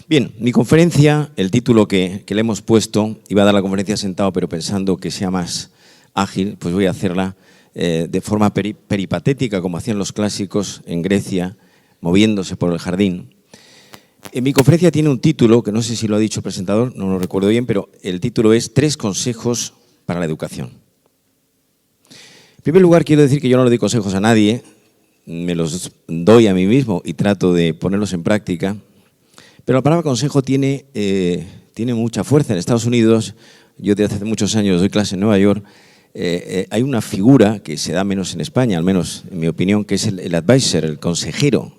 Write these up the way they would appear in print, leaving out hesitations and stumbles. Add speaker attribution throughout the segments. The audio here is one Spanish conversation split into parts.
Speaker 1: Bien, mi conferencia, el título que le hemos puesto, iba a dar la conferencia sentado, pero pensando que sea más ágil, pues voy a hacerla de forma peripatética, como hacían los clásicos en Grecia, moviéndose por el jardín. Mi conferencia tiene un título, que no sé si lo ha dicho el presentador, no lo recuerdo bien, pero el título es 3 consejos para la educación. En primer lugar, quiero decir que yo no le doy consejos a nadie, me los doy a mí mismo y trato de ponerlos en práctica. Pero la palabra consejo tiene mucha fuerza. En Estados Unidos, yo desde hace muchos años doy clase en Nueva York, hay una figura que se da menos en España, al menos en mi opinión, que es el advisor, el consejero.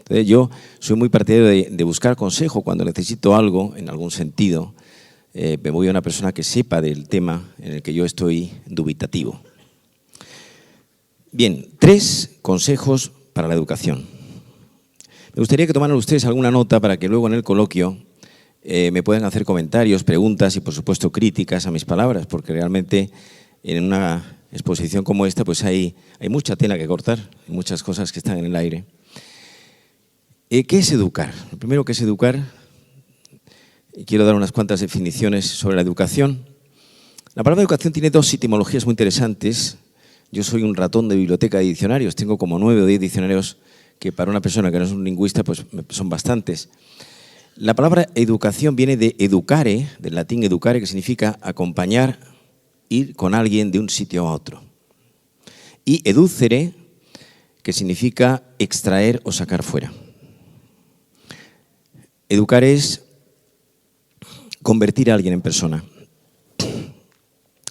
Speaker 1: Entonces yo soy muy partidario de buscar consejo cuando necesito algo en algún sentido. Me voy a una persona que sepa del tema en el que yo estoy dubitativo. Bien, 3 consejos para la educación. Me gustaría que tomaran ustedes alguna nota para que luego en el coloquio me puedan hacer comentarios, preguntas y, por supuesto, críticas a mis palabras, porque realmente en una exposición como esta pues hay mucha tela que cortar, hay muchas cosas que están en el aire. ¿Qué es educar? Lo primero que es educar, y quiero dar unas cuantas definiciones sobre la educación. La palabra educación tiene 2 etimologías muy interesantes. Yo soy un ratón de biblioteca de diccionarios, tengo como 9 o 10 diccionarios que para una persona que no es un lingüista pues son bastantes. La palabra educación viene de educare, del latín educare, que significa acompañar, ir con alguien de un sitio a otro. Y educere, que significa extraer o sacar fuera. Educar es convertir a alguien en persona.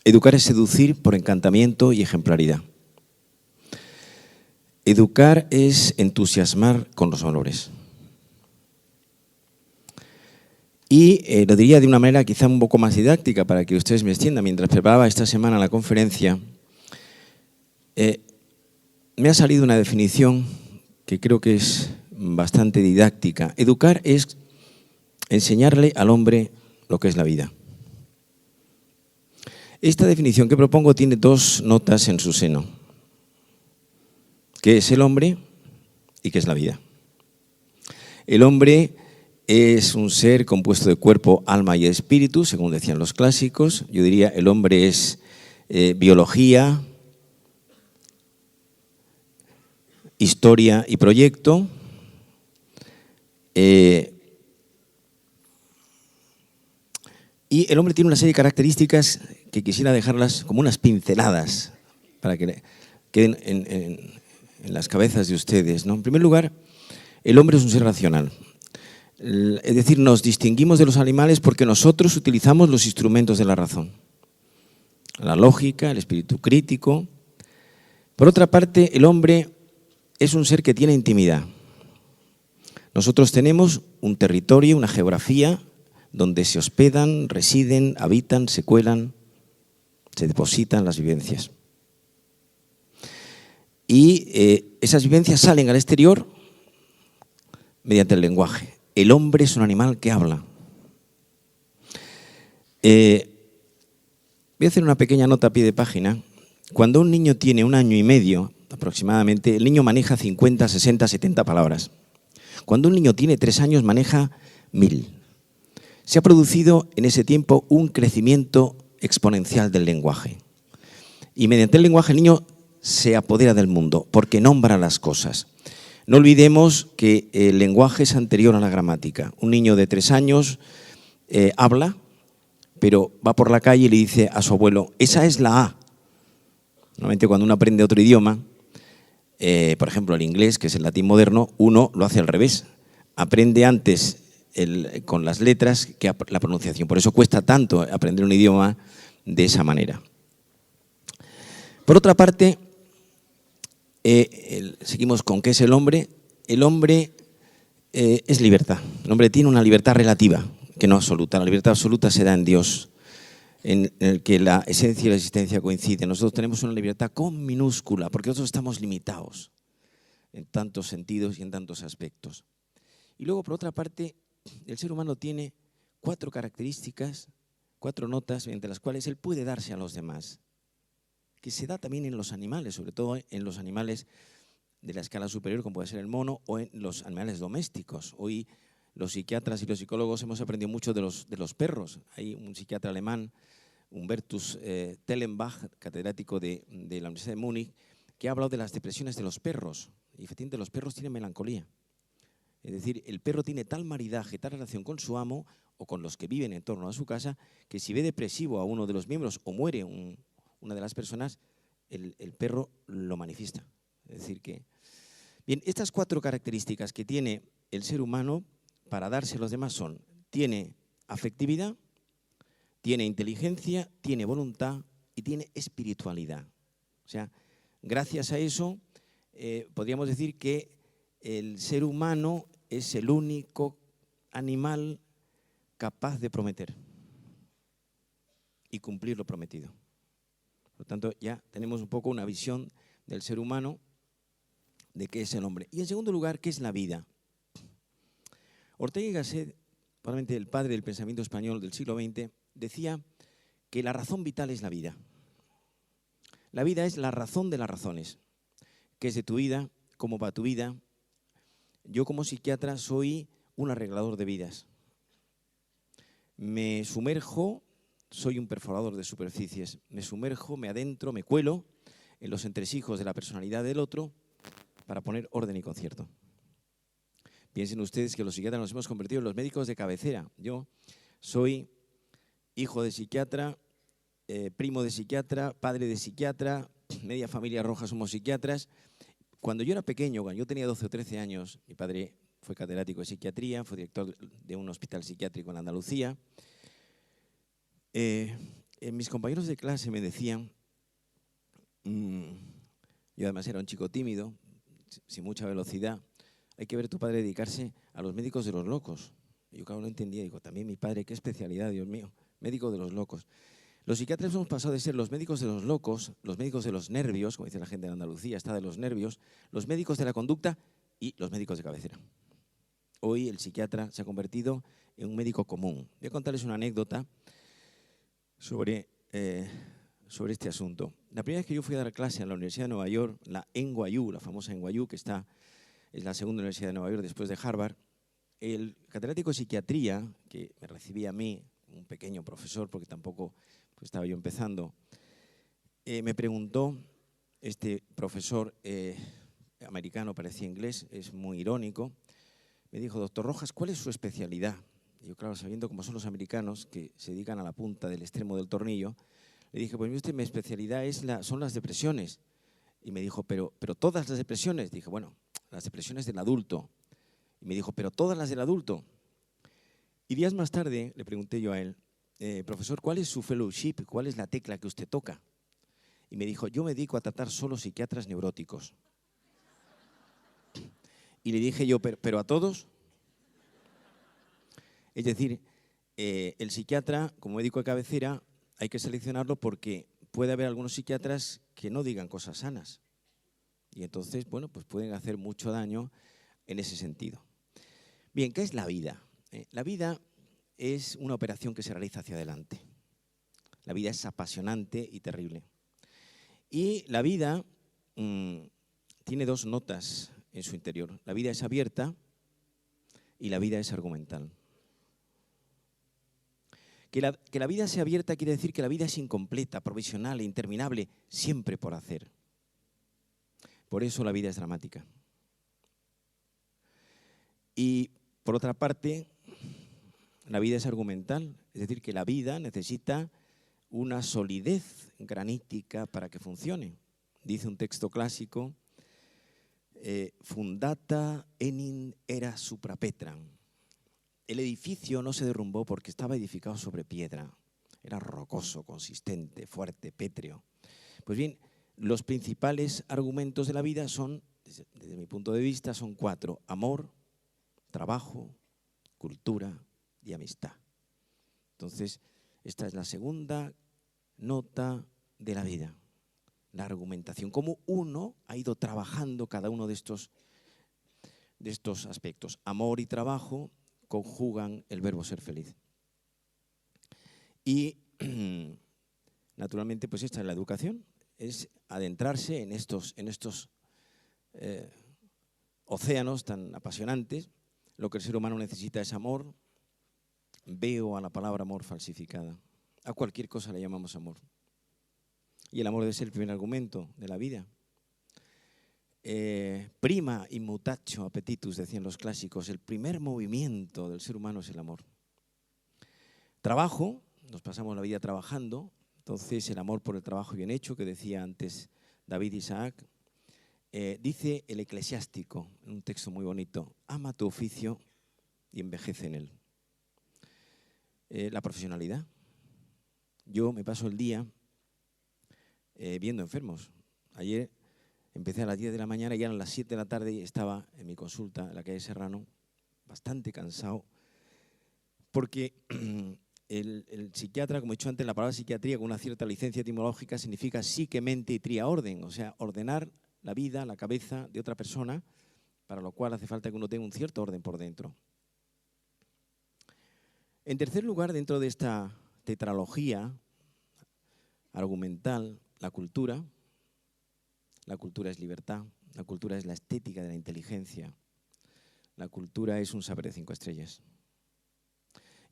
Speaker 1: Educar es seducir por encantamiento y ejemplaridad. Educar es entusiasmar con los valores. Y lo diría de una manera quizá un poco más didáctica para que ustedes me extiendan. Mientras preparaba esta semana la conferencia, me ha salido una definición que creo que es bastante didáctica. Educar es enseñarle al hombre lo que es la vida. Esta definición que propongo tiene 2 notas en su seno. ¿Qué es el hombre y qué es la vida? El hombre es un ser compuesto de cuerpo, alma y espíritu, según decían los clásicos. Yo diría el hombre es biología, historia y proyecto. Y el hombre tiene una serie de características que quisiera dejarlas como unas pinceladas para que queden en las cabezas de ustedes, ¿no? En primer lugar, el hombre es un ser racional. Es decir, nos distinguimos de los animales porque nosotros utilizamos los instrumentos de la razón. La lógica, el espíritu crítico. Por otra parte, el hombre es un ser que tiene intimidad. Nosotros tenemos un territorio, una geografía, donde se hospedan, residen, habitan, se cuelan, se depositan las vivencias. Y esas vivencias salen al exterior mediante el lenguaje. El hombre es un animal que habla. Voy a hacer una pequeña nota a pie de página. Cuando un niño tiene 1 año y medio, aproximadamente, el niño maneja 50, 60, 70 palabras. Cuando un niño tiene 3 años, maneja 1000. Se ha producido en ese tiempo un crecimiento exponencial del lenguaje. Y mediante el lenguaje el niño se apodera del mundo porque nombra las cosas. No olvidemos que el lenguaje es anterior a la gramática. Un niño de 3 años habla, pero va por la calle y le dice a su abuelo, esa es la A. Normalmente cuando uno aprende otro idioma, por ejemplo el inglés, que es el latín moderno, uno lo hace al revés. Aprende antes con las letras que la pronunciación. Por eso cuesta tanto aprender un idioma de esa manera. Por otra parte, seguimos con qué es el hombre. El hombre es libertad. El hombre tiene una libertad relativa, que no absoluta. La libertad absoluta se da en Dios, en el que la esencia y la existencia coinciden. Nosotros tenemos una libertad con minúscula, porque nosotros estamos limitados en tantos sentidos y en tantos aspectos. Y luego, por otra parte, el ser humano tiene 4 características, 4 notas entre las cuales él puede darse a los demás, que se da también en los animales, sobre todo en los animales de la escala superior, como puede ser el mono, o en los animales domésticos. Hoy los psiquiatras y los psicólogos hemos aprendido mucho de los perros. Hay un psiquiatra alemán, Hubertus Tellenbach, catedrático de la Universidad de Múnich, que ha hablado de las depresiones de los perros. Y efectivamente los perros tienen melancolía. Es decir, el perro tiene tal maridaje, tal relación con su amo o con los que viven en torno a su casa, que si ve depresivo a uno de los miembros o muere una de las personas, el perro lo manifiesta. Es decir que… Bien, estas 4 características que tiene el ser humano para darse a los demás son: tiene afectividad, tiene inteligencia, tiene voluntad y tiene espiritualidad. O sea, gracias a eso podríamos decir que el ser humano es el único animal capaz de prometer y cumplir lo prometido. Por lo tanto, ya tenemos un poco una visión del ser humano, de qué es el hombre. Y en segundo lugar, ¿qué es la vida? Ortega y Gasset, probablemente el padre del pensamiento español del siglo XX, decía que la razón vital es la vida. La vida es la razón de las razones. ¿Qué es de tu vida? ¿Cómo va tu vida? Yo como psiquiatra soy un arreglador de vidas. Me sumerjo, soy un perforador de superficies. Me sumerjo, me adentro, me cuelo en los entresijos de la personalidad del otro para poner orden y concierto. Piensen ustedes que los psiquiatras nos hemos convertido en los médicos de cabecera. Yo soy hijo de psiquiatra, primo de psiquiatra, padre de psiquiatra, media familia roja somos psiquiatras. Cuando yo era pequeño, cuando yo tenía 12 o 13 años, mi padre fue catedrático de psiquiatría, fue director de un hospital psiquiátrico en Andalucía. Mis compañeros de clase me decían, yo además era un chico tímido, sin mucha velocidad, hay que ver a tu padre dedicarse a los médicos de los locos. Y yo, claro, no entendía, digo, también mi padre, qué especialidad, Dios mío, médico de los locos. Los psiquiatras hemos pasado de ser los médicos de los locos, los médicos de los nervios, como dice la gente de Andalucía, está de los nervios, los médicos de la conducta y los médicos de cabecera. Hoy el psiquiatra se ha convertido en un médico común. Voy a contarles una anécdota sobre este asunto. La primera vez que yo fui a dar clase en la Universidad de Nueva York, la NYU, la famosa NYU, que es la segunda universidad de Nueva York después de Harvard, el catedrático de psiquiatría, que me recibía a mí, un pequeño profesor, porque tampoco pues, estaba yo empezando, me preguntó, este profesor americano, parecía inglés, es muy irónico, me dijo, doctor Rojas, ¿cuál es su especialidad? Y yo, claro, sabiendo cómo son los americanos, que se dedican a la punta del extremo del tornillo, le dije, pues usted, mi especialidad son las depresiones. Y me dijo, pero todas las depresiones. Dije, bueno, las depresiones del adulto. Y me dijo, pero todas las del adulto. Y días más tarde le pregunté yo a él, profesor, ¿cuál es su fellowship? ¿Cuál es la tecla que usted toca? Y me dijo, yo me dedico a tratar solo psiquiatras neuróticos. Y le dije yo, pero ¿a todos? Es decir, el psiquiatra, como médico de cabecera, hay que seleccionarlo porque puede haber algunos psiquiatras que no digan cosas sanas. Y entonces, bueno, pues pueden hacer mucho daño en ese sentido. Bien, ¿qué es la vida? La vida es una operación que se realiza hacia adelante. La vida es apasionante y terrible. Y la vida tiene 2 notas en su interior. La vida es abierta y la vida es argumental. Que la vida sea abierta quiere decir que la vida es incompleta, provisional e interminable, siempre por hacer. Por eso la vida es dramática. Y por otra parte, la vida es argumental, es decir, que la vida necesita una solidez granítica para que funcione. Dice un texto clásico, fundata enim era suprapetram. El edificio no se derrumbó porque estaba edificado sobre piedra. Era rocoso, consistente, fuerte, pétreo. Pues bien, los principales argumentos de la vida son, desde mi punto de vista, son 4. Amor, trabajo, cultura y amistad. Entonces, esta es la segunda nota de la vida, la argumentación. Cómo uno ha ido trabajando cada uno de estos aspectos. Amor y trabajo conjugan el verbo ser feliz. Y, naturalmente, pues esta es la educación, es adentrarse en estos océanos tan apasionantes. lo que el ser humano necesita es amor, veo a la palabra amor falsificada. A cualquier cosa le llamamos amor. Y el amor debe ser el primer argumento de la vida. Prima immutatio appetitus, decían los clásicos. El primer movimiento del ser humano es el amor. Trabajo, nos pasamos la vida trabajando, entonces el amor por el trabajo bien hecho, que decía antes David Isaac. Dice el eclesiástico, en un texto muy bonito, ama tu oficio y envejece en él. La profesionalidad. Yo me paso el día viendo enfermos. Ayer empecé a las 10 de la mañana y ya eran las 7 de la tarde y estaba en mi consulta en la calle Serrano, bastante cansado, porque el psiquiatra, como he dicho antes, la palabra psiquiatría con una cierta licencia etimológica significa psique, mente y tria orden, o sea, ordenar la vida, la cabeza de otra persona, para lo cual hace falta que uno tenga un cierto orden por dentro. En tercer lugar, dentro de esta tetralogía argumental, la cultura es libertad, la cultura es la estética de la inteligencia, la cultura es un saber de 5 estrellas.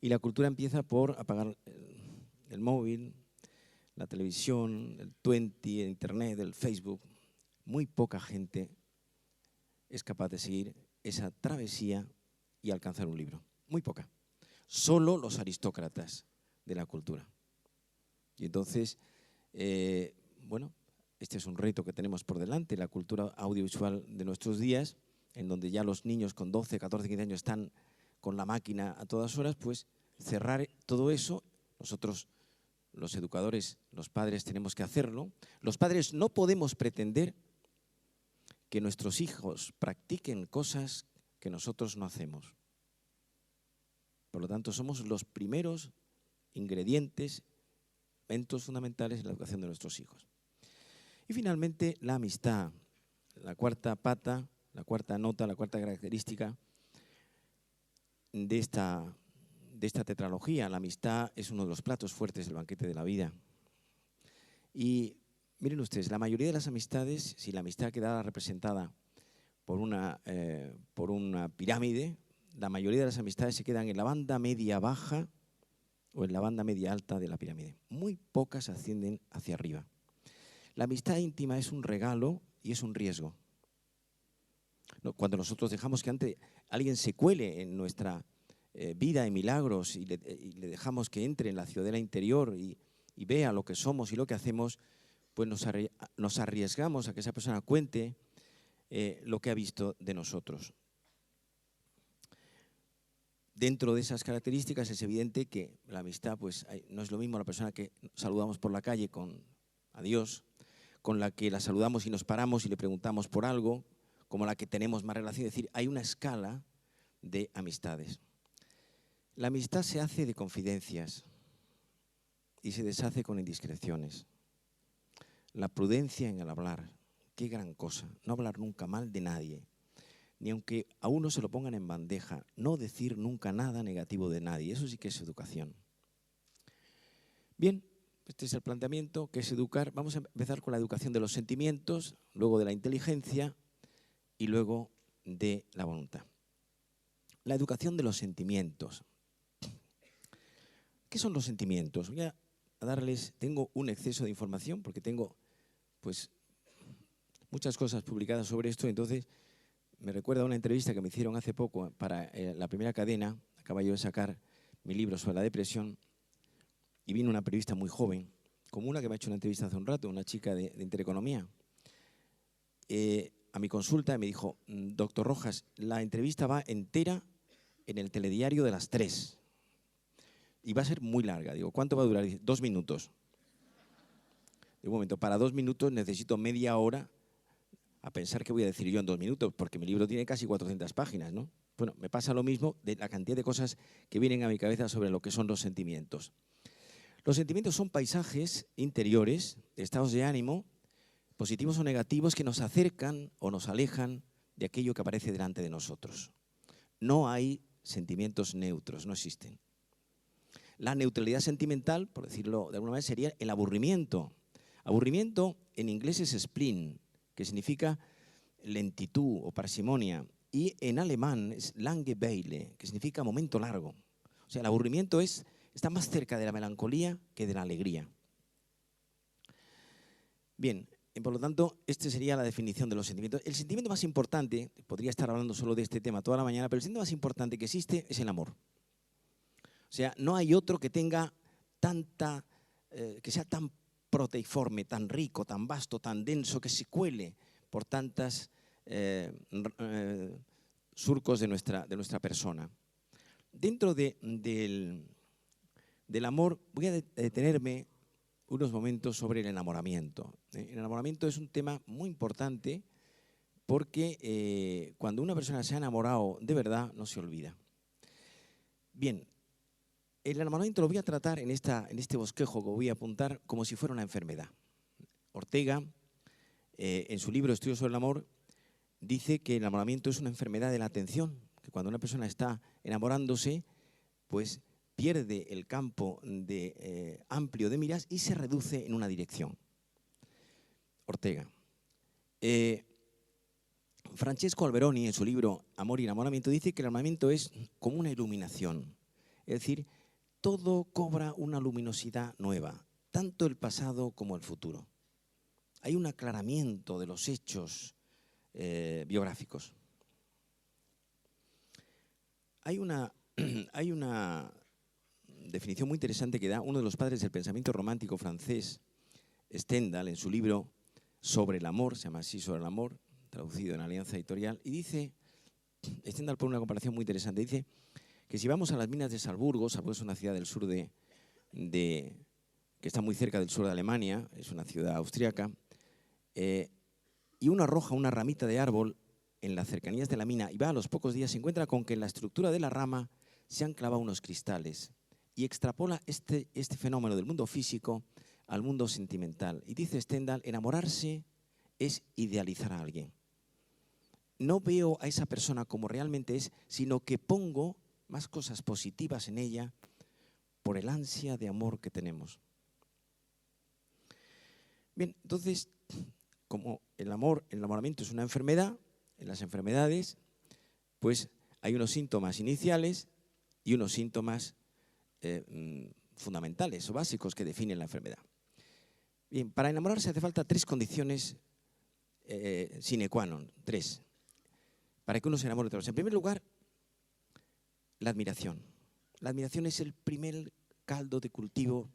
Speaker 1: Y la cultura empieza por apagar el móvil, la televisión, el 20, el internet, el Facebook. Muy poca gente es capaz de seguir esa travesía y alcanzar un libro. Muy poca. Solo los aristócratas de la cultura. Y entonces, bueno, este es un reto que tenemos por delante, la cultura audiovisual de nuestros días, en donde ya los niños con 12, 14, 15 años están con la máquina a todas horas, pues cerrar todo eso. Nosotros, los educadores, los padres, tenemos que hacerlo. Los padres no podemos pretender que nuestros hijos practiquen cosas que nosotros no hacemos. Por lo tanto, somos los primeros ingredientes, elementos fundamentales en la educación de nuestros hijos. Y finalmente, la amistad, la cuarta pata, la cuarta nota, la cuarta característica de esta tetralogía. La amistad es uno de los platos fuertes del banquete de la vida. Y miren ustedes, la mayoría de las amistades, si la amistad queda representada por una pirámide, la mayoría de las amistades se quedan en la banda media baja o en la banda media alta de la pirámide. Muy pocas ascienden hacia arriba. La amistad íntima es un regalo y es un riesgo. Cuando nosotros dejamos que alguien se cuele en nuestra vida en milagros y le dejamos que entre en la ciudadela interior y vea lo que somos y lo que hacemos, pues nos arriesgamos a que esa persona cuente lo que ha visto de nosotros. Dentro de esas características es evidente que la amistad pues, no es lo mismo la persona que saludamos por la calle con adiós, con la que la saludamos y nos paramos y le preguntamos por algo, como la que tenemos más relación. Es decir, hay una escala de amistades. La amistad se hace de confidencias y se deshace con indiscreciones. La prudencia en el hablar, qué gran cosa, no hablar nunca mal de nadie, ni aunque a uno se lo pongan en bandeja, no decir nunca nada negativo de nadie, eso sí que es educación. Bien, este es el planteamiento, que es educar. Vamos a empezar con la educación de los sentimientos, luego de la inteligencia y luego de la voluntad. La educación de los sentimientos. ¿Qué son los sentimientos? Voy a darles, tengo un exceso de información porque tengo pues muchas cosas publicadas sobre esto, entonces me recuerda a una entrevista que me hicieron hace poco para La Primera Cadena. Acabo yo de sacar mi libro sobre la depresión y vino una periodista muy joven, como una que me ha hecho una entrevista hace un rato, una chica de Intereconomía, a mi consulta y me dijo: doctor Rojas, la entrevista va entera en el telediario de las 3 y va a ser muy larga. Digo, ¿cuánto va a durar? Dice, 2 minutos. De un momento, para 2 minutos necesito media hora a pensar qué voy a decir yo en 2 minutos, porque mi libro tiene casi 400 páginas, ¿no? Bueno, me pasa lo mismo de la cantidad de cosas que vienen a mi cabeza sobre lo que son los sentimientos. Los sentimientos son paisajes interiores, estados de ánimo, positivos o negativos, que nos acercan o nos alejan de aquello que aparece delante de nosotros. No hay sentimientos neutros, no existen. La neutralidad sentimental, por decirlo de alguna manera, sería el aburrimiento. Aburrimiento en inglés es spleen, que significa lentitud o parsimonia. y en alemán es Langeweile, que significa momento largo. O sea, el aburrimiento está más cerca de la melancolía que de la alegría. Bien, por lo tanto, esta sería la definición de los sentimientos. El sentimiento más importante, podría estar hablando solo de este tema toda la mañana, pero el sentimiento más importante que existe es el amor. O sea, no hay otro que tenga que sea tan proteiforme, tan rico, tan vasto, tan denso, que se cuele por tantas surcos de nuestra persona. Dentro del amor voy a detenerme unos momentos sobre el enamoramiento. El enamoramiento es un tema muy importante porque cuando una persona se ha enamorado de verdad no se olvida. Bien, el enamoramiento lo voy a tratar en este bosquejo que voy a apuntar como si fuera una enfermedad. Ortega, en su libro Estudios sobre el amor, dice que el enamoramiento es una enfermedad de la atención, que cuando una persona está enamorándose, pues pierde el campo amplio de miras y se reduce en una dirección. Ortega. Francesco Alberoni, en su libro Amor y enamoramiento, dice que el enamoramiento es como una iluminación. Es decir, todo cobra una luminosidad nueva, tanto el pasado como el futuro. Hay un aclaramiento de los hechos biográficos. Hay una definición muy interesante que da uno de los padres del pensamiento romántico francés, Stendhal, en su libro Sobre el amor, se llama así, Sobre el amor, traducido en Alianza Editorial, y dice, Stendhal pone una comparación muy interesante, dice que si vamos a las minas de Salzburgo, Salzburgo es una ciudad del sur que está muy cerca del sur de Alemania, es una ciudad austriaca, y uno arroja una ramita de árbol en las cercanías de la mina y va a los pocos días, se encuentra con que en la estructura de la rama se han clavado unos cristales y extrapola este fenómeno del mundo físico al mundo sentimental. Y dice Stendhal, enamorarse es idealizar a alguien. No veo a esa persona como realmente es, sino que pongo más cosas positivas en ella por el ansia de amor que tenemos. Bien, entonces, como el enamoramiento es una enfermedad, en las enfermedades, pues hay unos síntomas iniciales y unos síntomas fundamentales o básicos que definen la enfermedad. Bien, para enamorarse hace falta 3 condiciones sine qua non, 3, para que uno se enamore de otros. En primer lugar, la admiración. La admiración es el primer caldo de cultivo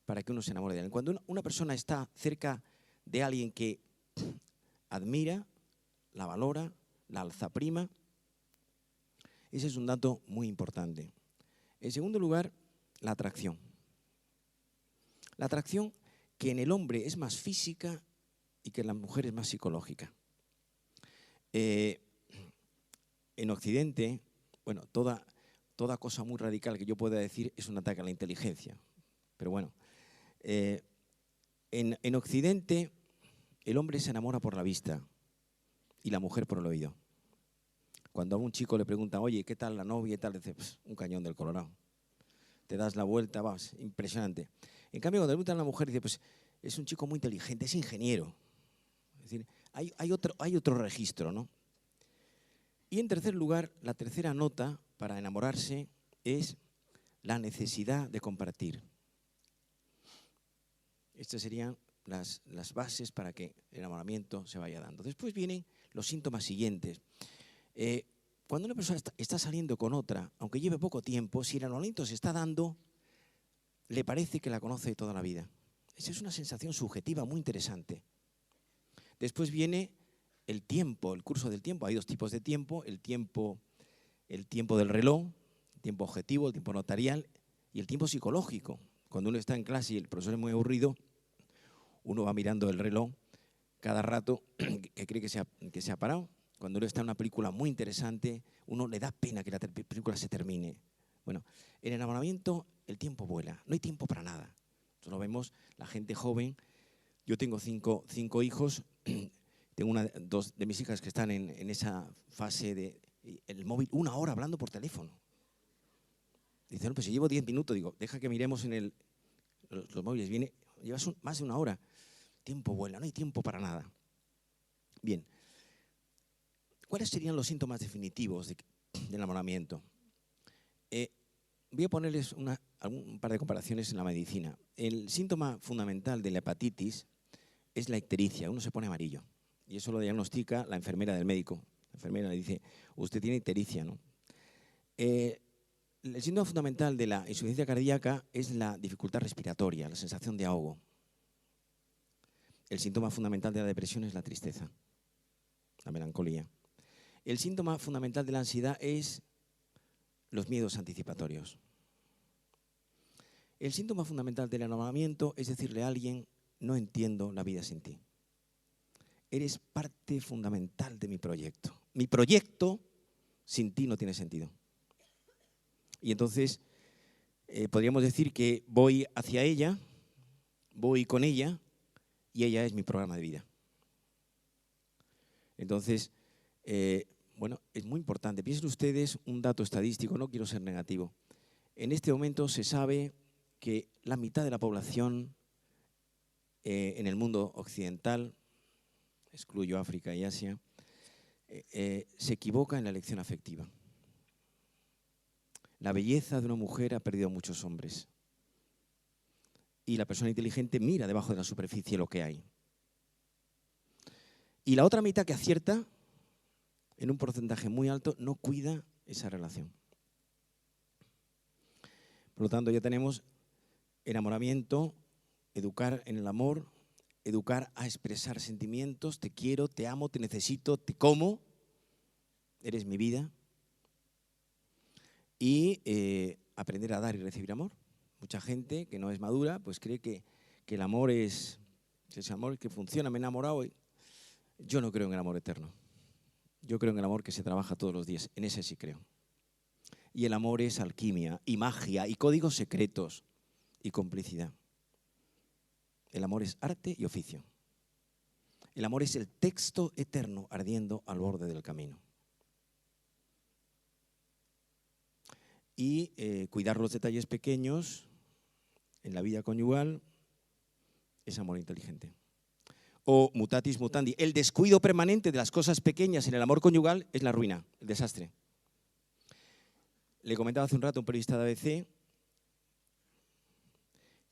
Speaker 1: para que uno se enamore de alguien. Cuando una persona está cerca de alguien que admira, la valora, la alzaprima, ese es un dato muy importante. En segundo lugar, la atracción. La atracción que en el hombre es más física y que en la mujer es más psicológica. En Occidente, bueno, toda cosa muy radical que yo pueda decir es un ataque a la inteligencia. Pero bueno, en Occidente el hombre se enamora por la vista y la mujer por el oído. Cuando a un chico le preguntan, oye, ¿qué tal la novia y tal? Dice, pues, un cañón del Colorado. Te das la vuelta, vas, impresionante. En cambio, cuando le preguntan a la mujer, dice, pues, es un chico muy inteligente, es ingeniero. Es decir, hay otro registro, ¿no? Y en tercer lugar, la tercera nota para enamorarse es la necesidad de compartir. Estas serían las bases para que el enamoramiento se vaya dando. Después vienen los síntomas siguientes. Cuando una persona está saliendo con otra, aunque lleve poco tiempo, si el enamoramiento se está dando, le parece que la conoce de toda la vida. Esa es una sensación subjetiva muy interesante. Después viene el tiempo, el curso del tiempo. Hay 2 tipos de tiempo, el tiempo del reloj, el tiempo objetivo, el tiempo notarial y el tiempo psicológico. Cuando uno está en clase y el profesor es muy aburrido, uno va mirando el reloj cada rato que cree que se ha parado. Cuando uno está en una película muy interesante, uno le da pena que la película se termine. Bueno, en el enamoramiento el tiempo vuela, no hay tiempo para nada. Nosotros lo vemos, la gente joven. Yo tengo 5 hijos, tengo 2 de mis hijas que están en esa fase de el móvil, 1 hora hablando por teléfono. Dicen, no, pues si llevo 10 minutos, digo, deja que miremos en los móviles, llevas más de 1 hora. Tiempo vuela, no hay tiempo para nada. Bien, ¿Cuáles serían los síntomas definitivos del enamoramiento? Voy a ponerles un par de comparaciones en la medicina. El síntoma fundamental de la hepatitis es la ictericia, uno se pone amarillo. Y eso lo diagnostica la enfermera del médico. La enfermera le dice, usted tiene ictericia, ¿no? El síntoma fundamental de la insuficiencia cardíaca es la dificultad respiratoria, la sensación de ahogo. El síntoma fundamental de la depresión es la tristeza, la melancolía. El síntoma fundamental de la ansiedad es los miedos anticipatorios. El síntoma fundamental del enamoramiento es decirle a alguien, no entiendo la vida sin ti. Eres parte fundamental de mi proyecto. Mi proyecto sin ti no tiene sentido. Y entonces podríamos decir que voy hacia ella, voy con ella y ella es mi programa de vida. Entonces, bueno, es muy importante. Piensen ustedes un dato estadístico, no quiero ser negativo. En este momento se sabe que la mitad de la población en el mundo occidental, excluyo África y Asia, se equivoca en la elección afectiva. La belleza de una mujer ha perdido a muchos hombres. Y la persona inteligente mira debajo de la superficie lo que hay. Y la otra mitad que acierta, en un porcentaje muy alto, no cuida esa relación. Por lo tanto, ya tenemos enamoramiento, educar en el amor, educar a expresar sentimientos, te quiero, te amo, te necesito, te como, eres mi vida. Y aprender a dar y recibir amor. Mucha gente que no es madura pues cree que el amor es ese amor que funciona, me he enamorado. Yo no creo en el amor eterno. Yo creo en el amor que se trabaja todos los días, en ese sí creo. Y el amor es alquimia y magia y códigos secretos y complicidad. El amor es arte y oficio. El amor es el texto eterno ardiendo al borde del camino. Y cuidar los detalles pequeños en la vida conyugal es amor inteligente. O mutatis mutandi, el descuido permanente de las cosas pequeñas en el amor conyugal es la ruina, el desastre. Le comentaba hace un rato a un periodista de ABC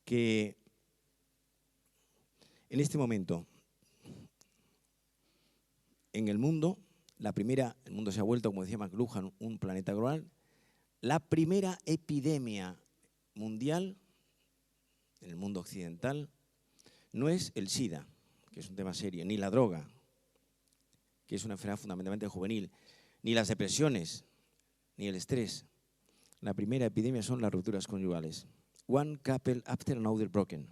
Speaker 1: que en este momento en el mundo, el mundo se ha vuelto, como decía McLuhan, un planeta global. La primera epidemia mundial en el mundo occidental no es el SIDA, que es un tema serio, ni la droga, que es una enfermedad fundamentalmente juvenil, ni las depresiones, ni el estrés. La primera epidemia son las rupturas conyugales. One couple after another broken.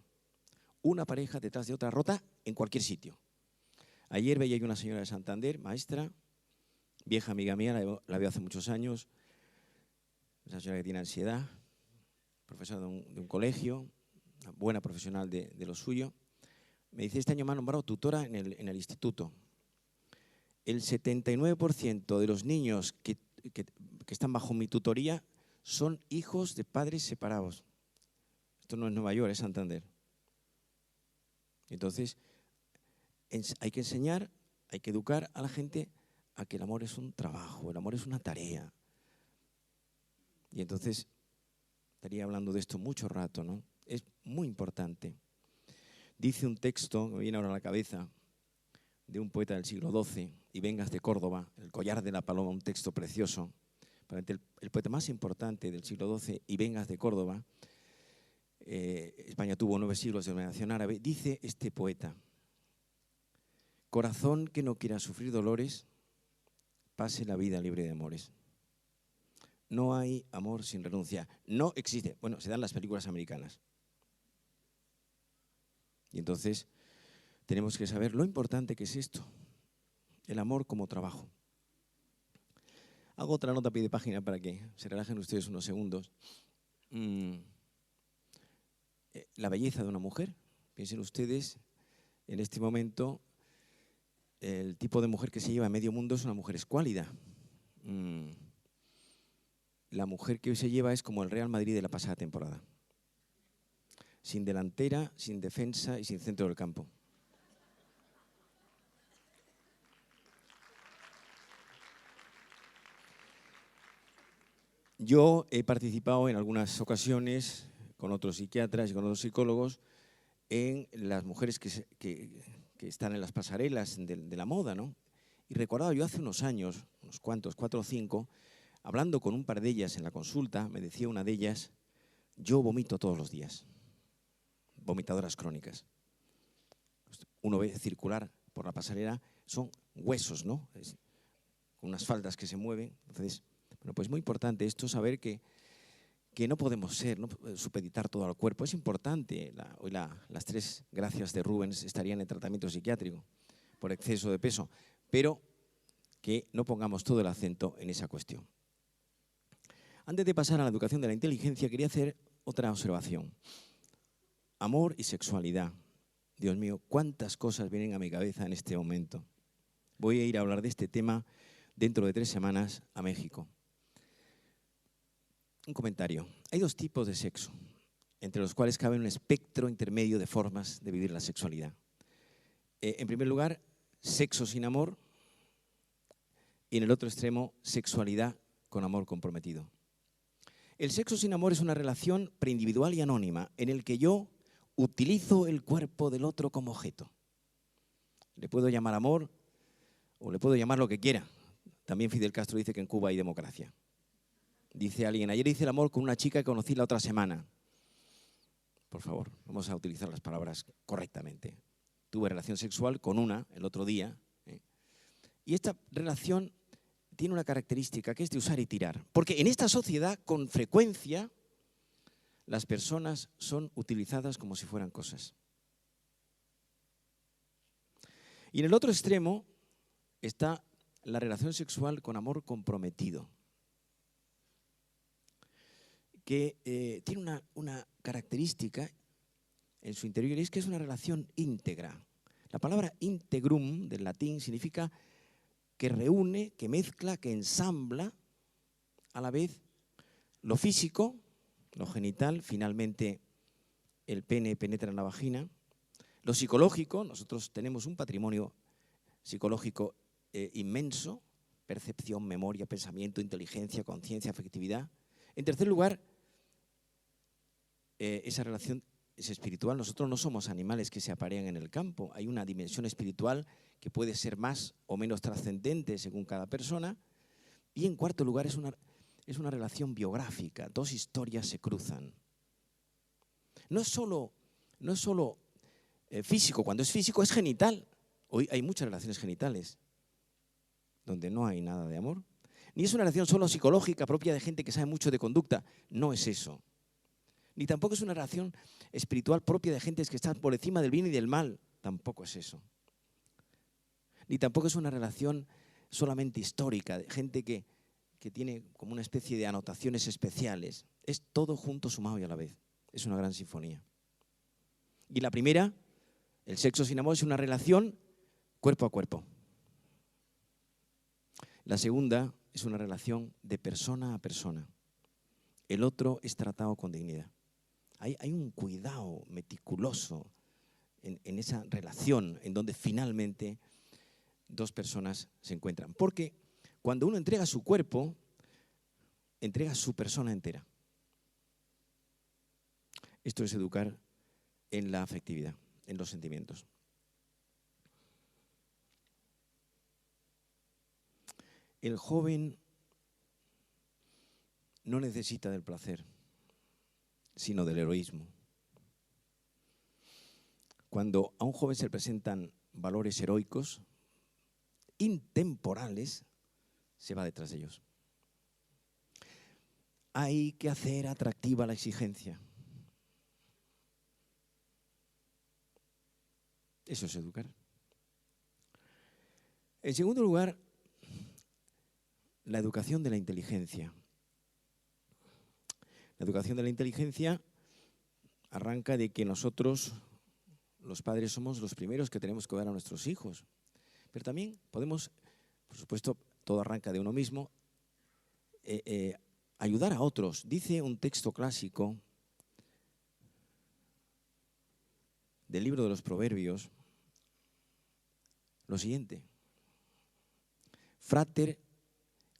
Speaker 1: Una pareja detrás de otra rota en cualquier sitio. Ayer veía yo una señora de Santander, maestra, vieja amiga mía, la veo hace muchos años, esa señora que tiene ansiedad, profesora de un colegio, una buena profesional de lo suyo. Me dice, este año me han nombrado tutora en el instituto. El 79% de los niños que están bajo mi tutoría son hijos de padres separados. Esto no es Nueva York, es Santander. Entonces, hay que enseñar, hay que educar a la gente a que el amor es un trabajo, el amor es una tarea. Y entonces, estaría hablando de esto mucho rato, ¿no? Es muy importante. Dice un texto, que me viene ahora a la cabeza, de un poeta del siglo XII, Ibáñez de Córdoba, El collar de la paloma, un texto precioso. El poeta más importante del siglo XII, Ibáñez de Córdoba, España tuvo 9 siglos de dominación árabe, dice este poeta, corazón que no quiera sufrir dolores, pase la vida libre de amores. No hay amor sin renuncia. No existe. Bueno, se dan las películas americanas. Y entonces tenemos que saber lo importante que es esto, el amor como trabajo. Hago otra nota a pie de página para que se relajen ustedes unos segundos. La belleza de una mujer. Piensen ustedes, en este momento, el tipo de mujer que se lleva a medio mundo es una mujer escuálida. La mujer que hoy se lleva es como el Real Madrid de la pasada temporada. Sin delantera, sin defensa y sin centro del campo. Yo he participado en algunas ocasiones con otros psiquiatras y con otros psicólogos en las mujeres que están en las pasarelas de la moda, ¿no? Y recordaba yo hace unos años, unos cuantos, 4 o 5, hablando con un par de ellas en la consulta, me decía una de ellas: yo vomito todos los días, vomitadoras crónicas. Uno ve circular por la pasarela, son huesos, ¿no? Con unas faldas que se mueven. Entonces, bueno, pues muy importante esto, saber que no podemos ser, ¿no?, supeditar todo al cuerpo. Es importante. Hoy las 3 gracias de Rubens estarían en tratamiento psiquiátrico por exceso de peso, pero que no pongamos todo el acento en esa cuestión. Antes de pasar a la educación de la inteligencia, quería hacer otra observación. Amor y sexualidad. Dios mío, cuántas cosas vienen a mi cabeza en este momento. Voy a ir a hablar de este tema dentro de 3 semanas a México. Un comentario. Hay 2 tipos de sexo, entre los cuales cabe un espectro intermedio de formas de vivir la sexualidad. En primer lugar, sexo sin amor, y en el otro extremo, sexualidad con amor comprometido. El sexo sin amor es una relación preindividual y anónima en el que yo utilizo el cuerpo del otro como objeto. Le puedo llamar amor o le puedo llamar lo que quiera. También Fidel Castro dice que en Cuba hay democracia. Dice alguien: ayer hice el amor con una chica que conocí la otra semana. Por favor, vamos a utilizar las palabras correctamente. Tuve relación sexual con una el otro día. Y esta relación tiene una característica, que es de usar y tirar. Porque en esta sociedad, con frecuencia, las personas son utilizadas como si fueran cosas. Y en el otro extremo está la relación sexual con amor comprometido, que tiene una característica en su interior, y es que es una relación íntegra. La palabra integrum, del latín, significa que reúne, que mezcla, que ensambla a la vez lo físico, lo genital, finalmente el pene penetra en la vagina, lo psicológico. Nosotros tenemos un patrimonio psicológico inmenso: percepción, memoria, pensamiento, inteligencia, conciencia, afectividad. En tercer lugar, esa relación es espiritual. Nosotros no somos animales que se aparean en el campo. Hay una dimensión espiritual que puede ser más o menos trascendente según cada persona. Y en cuarto lugar, es una relación biográfica. 2 historias se cruzan. No es solo físico. Cuando es físico es genital. Hoy hay muchas relaciones genitales donde no hay nada de amor. Ni es una relación solo psicológica propia de gente que sabe mucho de conducta. No es eso. Ni tampoco es una relación espiritual propia de gente que está por encima del bien y del mal. Tampoco es eso. Ni tampoco es una relación solamente histórica, de gente que tiene como una especie de anotaciones especiales. Es todo junto, sumado y a la vez. Es una gran sinfonía. Y la primera, el sexo sin amor, es una relación cuerpo a cuerpo. La segunda es una relación de persona a persona. El otro es tratado con dignidad. Hay un cuidado meticuloso en esa relación en donde finalmente 2 personas se encuentran. Porque cuando uno entrega su cuerpo, entrega su persona entera. Esto es educar en la afectividad, en los sentimientos. El joven no necesita del placer, sino del heroísmo. Cuando a un joven se le presentan valores heroicos, intemporales, se va detrás de ellos. Hay que hacer atractiva la exigencia. Eso es educar. En segundo lugar, la educación de la inteligencia. La educación de la inteligencia arranca de que nosotros, los padres, somos los primeros que tenemos que dar a nuestros hijos. Pero también podemos, por supuesto, todo arranca de uno mismo, ayudar a otros. Dice un texto clásico del libro de los Proverbios lo siguiente: Frater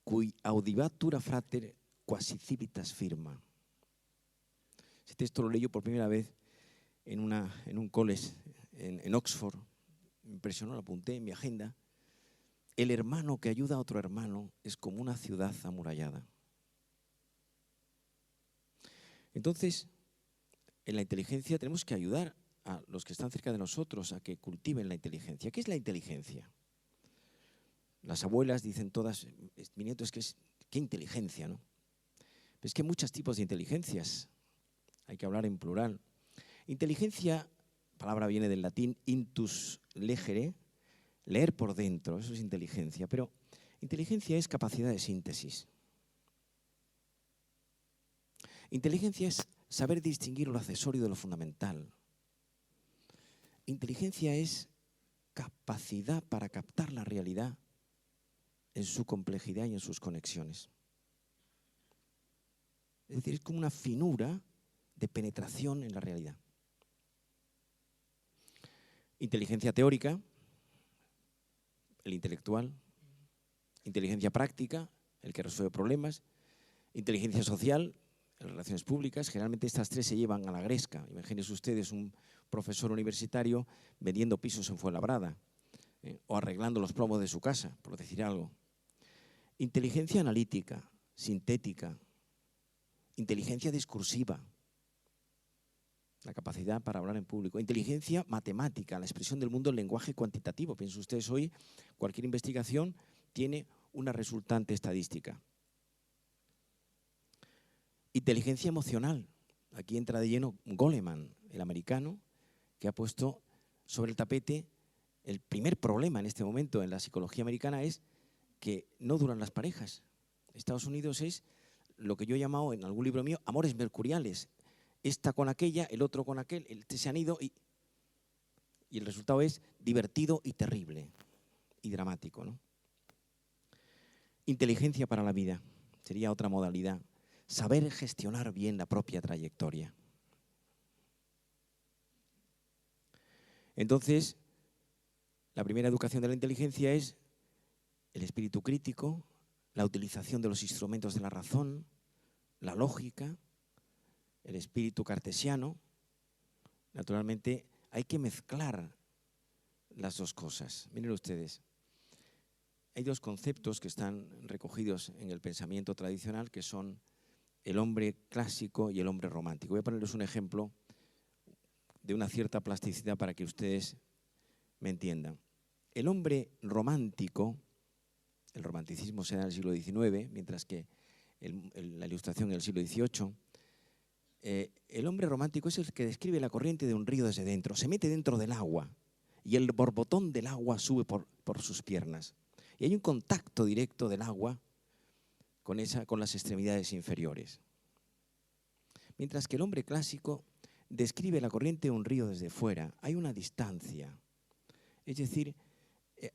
Speaker 1: cui audibatur a frater quasi civitas firma. Ese texto lo leí yo por primera vez en un college en Oxford. Me impresionó, lo apunté en mi agenda. El hermano que ayuda a otro hermano es como una ciudad amurallada. Entonces, en la inteligencia tenemos que ayudar a los que están cerca de nosotros a que cultiven la inteligencia. ¿Qué es la inteligencia? Las abuelas dicen todas, mi nieto, qué inteligencia, ¿no? Pero es que hay muchos tipos de inteligencias, hay que hablar en plural. Inteligencia, palabra viene del latín intus legere, leer por dentro, eso es inteligencia, pero inteligencia es capacidad de síntesis. Inteligencia es saber distinguir lo accesorio de lo fundamental. Inteligencia es capacidad para captar la realidad en su complejidad y en sus conexiones. Es decir, es como una finura de penetración en la realidad. Inteligencia teórica, el intelectual. Inteligencia práctica, el que resuelve problemas. Inteligencia social, en relaciones públicas. Generalmente estas tres se llevan a la gresca. Imagínense ustedes un profesor universitario vendiendo pisos en Fuenlabrada o arreglando los plomos de su casa, por decir algo. Inteligencia analítica, sintética. Inteligencia discursiva, la capacidad para hablar en público. Inteligencia matemática, la expresión del mundo en lenguaje cuantitativo. Piensen ustedes hoy, cualquier investigación tiene una resultante estadística. Inteligencia emocional. Aquí entra de lleno Goleman, el americano, que ha puesto sobre el tapete el primer problema en este momento en la psicología americana es que no duran las parejas. Estados Unidos es lo que yo he llamado en algún libro mío amores mercuriales. Esta con aquella, el otro con aquel, se han ido y el resultado es divertido y terrible y dramático, ¿no? Inteligencia para la vida sería otra modalidad. Saber gestionar bien la propia trayectoria. Entonces, la primera educación de la inteligencia es el espíritu crítico, la utilización de los instrumentos de la razón, la lógica, el espíritu cartesiano. Naturalmente, hay que mezclar las dos cosas. Miren ustedes, hay dos conceptos que están recogidos en el pensamiento tradicional que son el hombre clásico y el hombre romántico. Voy a ponerles un ejemplo de una cierta plasticidad para que ustedes me entiendan. El hombre romántico, el romanticismo se da en el siglo XIX, mientras que la ilustración en el siglo XVIII. El hombre romántico es el que describe la corriente de un río desde dentro, se mete dentro del agua y el borbotón del agua sube por sus piernas. Y hay un contacto directo del agua con las extremidades inferiores. Mientras que el hombre clásico describe la corriente de un río desde fuera, hay una distancia. Es decir,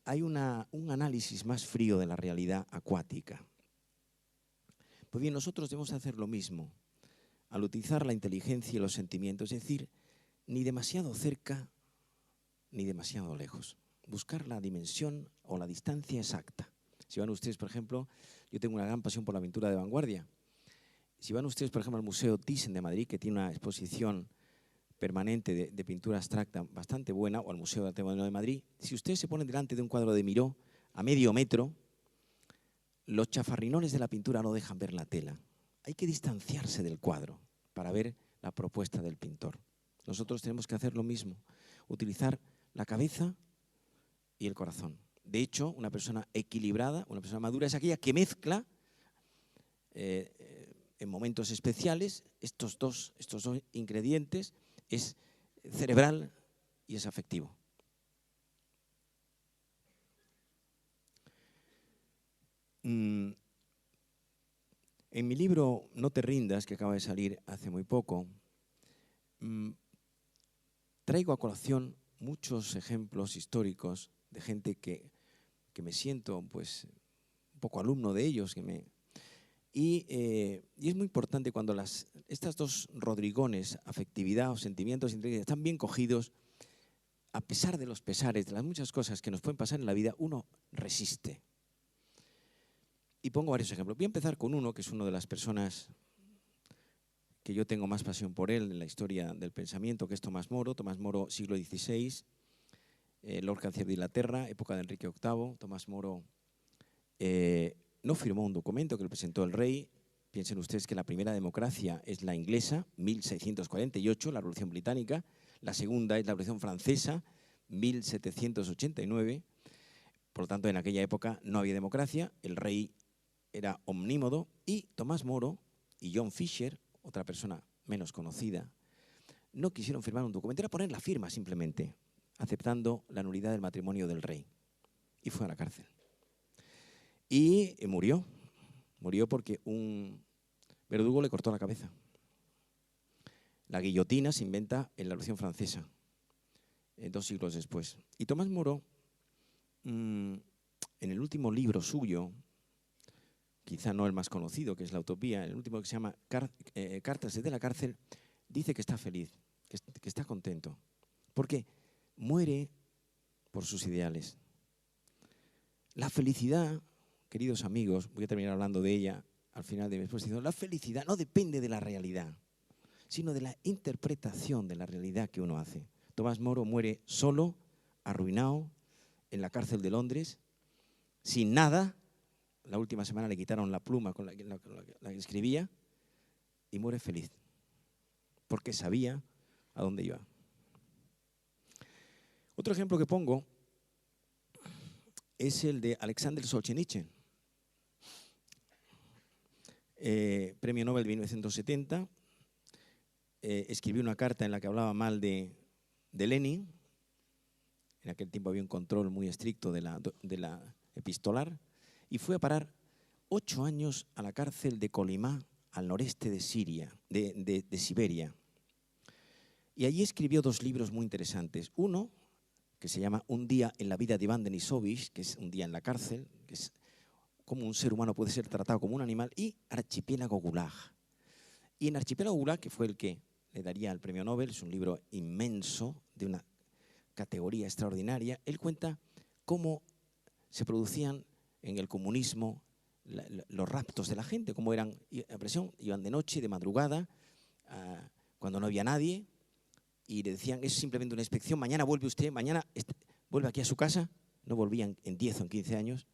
Speaker 1: hay un análisis más frío de la realidad acuática. Pues bien, nosotros debemos hacer lo mismo al utilizar la inteligencia y los sentimientos, es decir, ni demasiado cerca ni demasiado lejos. Buscar la dimensión o la distancia exacta. Si van ustedes, por ejemplo, yo tengo una gran pasión por la pintura de vanguardia. Si van ustedes, por ejemplo, al Museo Thyssen de Madrid, que tiene una exposición permanente de pintura abstracta bastante buena, o al Museo de Arte Moderno de Madrid, si ustedes se ponen delante de un cuadro de Miró a medio metro, los chafarrinones de la pintura no dejan ver la tela. Hay que distanciarse del cuadro para ver la propuesta del pintor. Nosotros tenemos que hacer lo mismo, utilizar la cabeza y el corazón. De hecho, una persona equilibrada, una persona madura es aquella que mezcla en momentos especiales estos dos ingredientes, es cerebral y es afectivo. En mi libro No te rindas, que acaba de salir hace muy poco, traigo a colación muchos ejemplos históricos de gente que me siento pues un poco alumno de ellos. Y es muy importante cuando estas dos rodrigones, afectividad o sentimientos, están bien cogidos, a pesar de los pesares, de las muchas cosas que nos pueden pasar en la vida, uno resiste. Y pongo varios ejemplos. Voy a empezar con uno que es una de las personas que yo tengo más pasión por él en la historia del pensamiento, que es Tomás Moro. Tomás Moro, siglo XVI, Lord Canciller de Inglaterra, época de Enrique VIII. Tomás Moro no firmó un documento que le presentó el rey. Piensen ustedes que la primera democracia es la inglesa, 1648, la Revolución Británica. La segunda es la Revolución Francesa, 1789. Por lo tanto, en aquella época no había democracia, el rey era omnímodo y Tomás Moro y John Fisher, otra persona menos conocida, no quisieron firmar un documento, era poner la firma simplemente, aceptando la nulidad del matrimonio del rey. Y fue a la cárcel. Y murió porque un verdugo le cortó la cabeza. La guillotina se inventa en la Revolución Francesa, 2 siglos después. Y Tomás Moro, en el último libro suyo, quizá no el más conocido, que es La Utopía, el último que se llama Cartas desde la cárcel, dice que está feliz, que está contento, porque muere por sus ideales. La felicidad, queridos amigos, voy a terminar hablando de ella al final de mi exposición, la felicidad no depende de la realidad, sino de la interpretación de la realidad que uno hace. Tomás Moro muere solo, arruinado, en la cárcel de Londres, sin nada. La última semana le quitaron la pluma con la que escribía y muere feliz, porque sabía a dónde iba. Otro ejemplo que pongo es el de Alexander Solzhenitsyn, premio Nobel de 1970. Escribió una carta en la que hablaba mal de Lenin. En aquel tiempo había un control muy estricto de la epistolar. Y fue a parar 8 años a la cárcel de Kolimá, al noreste de Siberia. Y allí escribió 2 libros muy interesantes. Uno, que se llama Un día en la vida de Iván Denisovich, que es un día en la cárcel, que es cómo un ser humano puede ser tratado como un animal, y Archipiélago Gulag. Y en Archipiélago Gulag, que fue el que le daría el premio Nobel, es un libro inmenso, de una categoría extraordinaria, él cuenta cómo se producían en el comunismo los raptos de la gente, cómo eran a presión, iban de noche, de madrugada, cuando no había nadie, y le decían, es simplemente una inspección, mañana vuelve usted, mañana vuelve aquí a su casa, no volvían en 10 o en 15 años,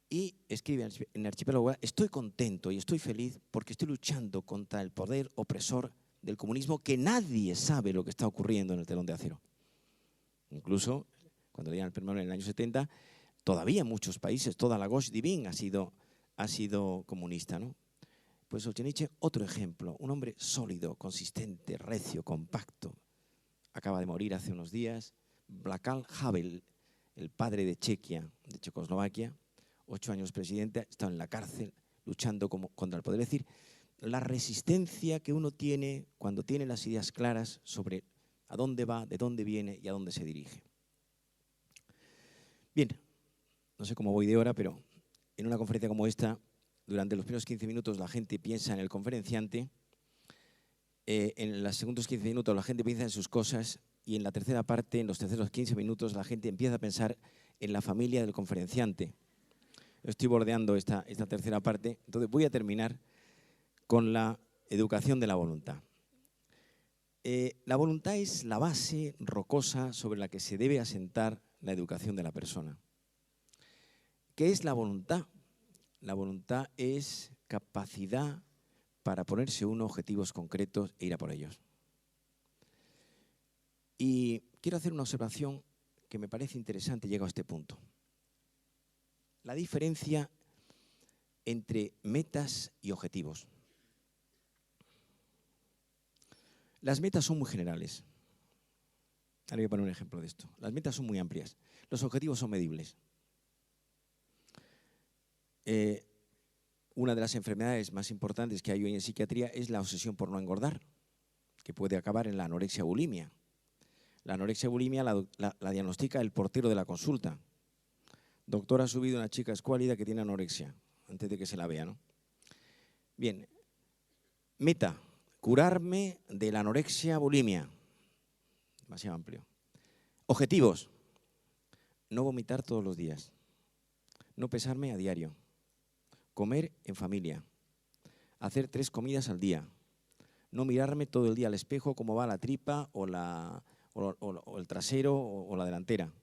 Speaker 1: y escribe en Archipiélago, estoy contento y estoy feliz porque estoy luchando contra el poder opresor del comunismo, que nadie sabe lo que está ocurriendo en el telón de acero. Incluso, cuando le dieron el premio en el año 70, todavía en muchos países, toda la gauche divine ha sido comunista, ¿no? Pues Solzhenitsyn, otro ejemplo, un hombre sólido, consistente, recio, compacto. Acaba de morir hace unos días. Václav Havel, el padre de Checoslovaquia, 8 años presidente, está en la cárcel luchando contra el poder. Es decir, la resistencia que uno tiene cuando tiene las ideas claras sobre a dónde va, de dónde viene y a dónde se dirige. Bien, no sé cómo voy de hora, pero en una conferencia como esta, durante los primeros 15 minutos la gente piensa en el conferenciante, en los segundos 15 minutos la gente piensa en sus cosas y en la tercera parte, en los terceros 15 minutos, la gente empieza a pensar en la familia del conferenciante. Estoy bordeando esta tercera parte, entonces voy a terminar con la educación de la voluntad. La voluntad es la base rocosa sobre la que se debe asentar la educación de la persona. ¿Qué es la voluntad? La voluntad es capacidad para ponerse uno objetivos concretos e ir a por ellos. Y quiero hacer una observación que me parece interesante, llega a este punto. La diferencia entre metas y objetivos. Las metas son muy generales. Ahora voy a poner un ejemplo de esto. Las metas son muy amplias. Los objetivos son medibles. Una de las enfermedades más importantes que hay hoy en psiquiatría es la obsesión por no engordar, que puede acabar en la anorexia bulimia. La anorexia bulimia la diagnostica el portero de la consulta. Doctor, ha subido una chica escuálida que tiene anorexia, antes de que se la vea, ¿no? Bien, meta, curarme de la anorexia bulimia. Demasiado amplio. Objetivos, no vomitar todos los días, no pesarme a diario, comer en familia, hacer 3 comidas al día, no mirarme todo el día al espejo cómo va la tripa o el trasero o la delantera.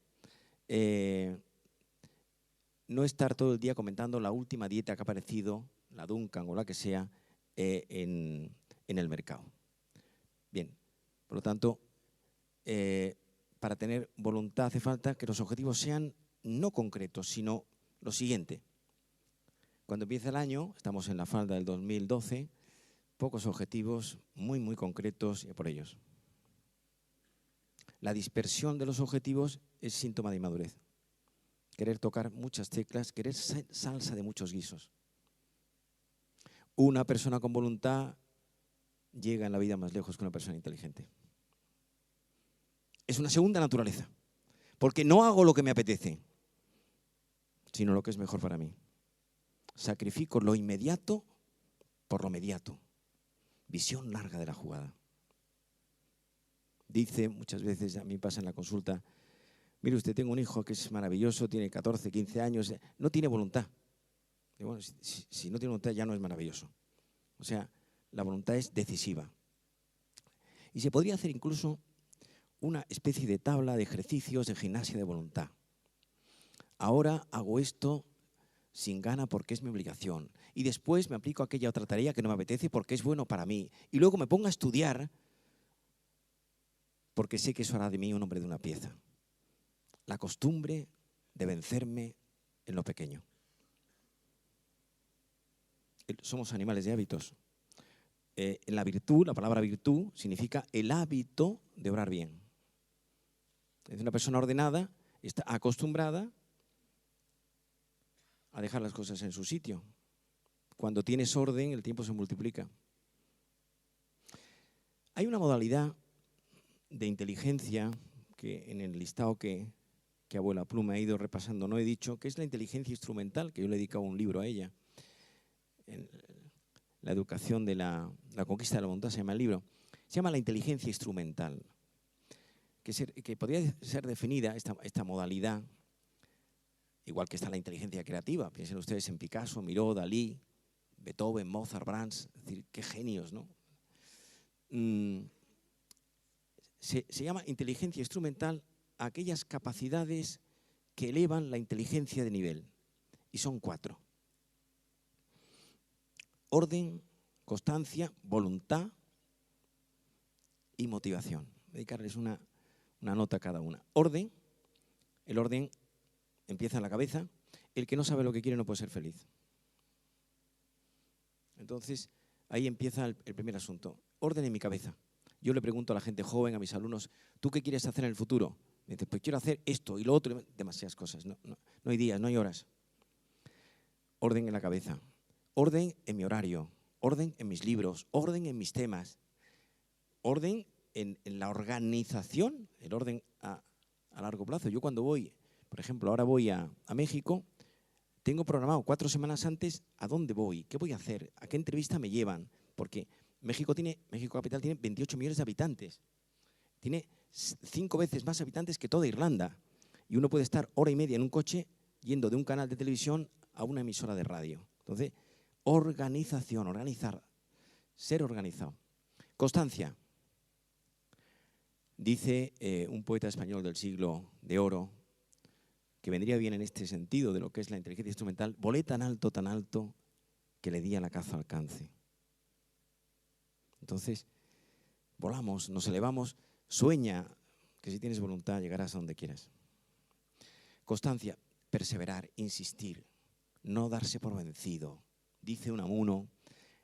Speaker 1: No estar todo el día comentando la última dieta que ha aparecido, la Duncan o la que sea, en el mercado. Bien, por lo tanto, para tener voluntad hace falta que los objetivos sean no concretos, sino lo siguiente. Cuando empieza el año, estamos en la falda del 2012, pocos objetivos muy concretos y por ellos. La dispersión de los objetivos es síntoma de inmadurez. Querer tocar muchas teclas, querer salsa de muchos guisos. Una persona con voluntad llega en la vida más lejos que una persona inteligente. Es una segunda naturaleza, porque no hago lo que me apetece, sino lo que es mejor para mí. Sacrifico lo inmediato por lo mediato. Visión larga de la jugada. Dice muchas veces, a mí pasa en la consulta, mire usted, tengo un hijo que es maravilloso, tiene 14, 15 años, no tiene voluntad. Y bueno, si no tiene voluntad ya no es maravilloso. O sea, la voluntad es decisiva. Y se podría hacer incluso una especie de tabla de ejercicios de gimnasia de voluntad. Ahora hago esto sin gana porque es mi obligación. Y después me aplico a aquella otra tarea que no me apetece porque es bueno para mí. Y luego me pongo a estudiar porque sé que eso hará de mí un hombre de una pieza. La costumbre de vencerme en lo pequeño. Somos animales de hábitos. En la virtud, la palabra virtud significa el hábito de obrar bien. Es una persona ordenada, está acostumbrada a dejar las cosas en su sitio. Cuando tienes orden, el tiempo se multiplica. Hay una modalidad de inteligencia que en el listado que Abuela Pluma ha ido repasando no he dicho, que es la inteligencia instrumental, que yo le he dedicado un libro a ella. En la educación de la conquista de la voluntad se llama el libro. Se llama la inteligencia instrumental, que podría ser definida, esta modalidad, igual que está la inteligencia creativa. Piensen ustedes en Picasso, Miró, Dalí, Beethoven, Mozart, Brahms, es decir, qué genios, ¿no? Se llama inteligencia instrumental a aquellas capacidades que elevan la inteligencia de nivel. Y son 4. Orden, constancia, voluntad y motivación. Dedicarles una nota a cada una. Orden, el orden empieza en la cabeza. El que no sabe lo que quiere no puede ser feliz. Entonces, ahí empieza el primer asunto. Orden en mi cabeza. Yo le pregunto a la gente joven, a mis alumnos, ¿tú qué quieres hacer en el futuro? Me dice, pues quiero hacer esto y lo otro, demasiadas cosas. No hay días, no hay horas. Orden en la cabeza. Orden en mi horario. Orden en mis libros. Orden en mis temas. Orden en la organización, el orden a largo plazo. Yo cuando voy, por ejemplo, ahora voy a México, tengo programado 4 semanas antes a dónde voy, qué voy a hacer, a qué entrevista me llevan, porque México Capital tiene 28 millones de habitantes, tiene 5 veces más habitantes que toda Irlanda, y uno puede estar hora y media en un coche yendo de un canal de televisión a una emisora de radio. Entonces, organización, organizar, ser organizado. Constancia. Dice un poeta español del siglo de oro, que vendría bien en este sentido de lo que es la inteligencia instrumental, volé tan alto, que le di a la caza alcance. Entonces, volamos, nos elevamos, sueña que si tienes voluntad llegarás a donde quieras. Constancia, perseverar, insistir, no darse por vencido. Dice Unamuno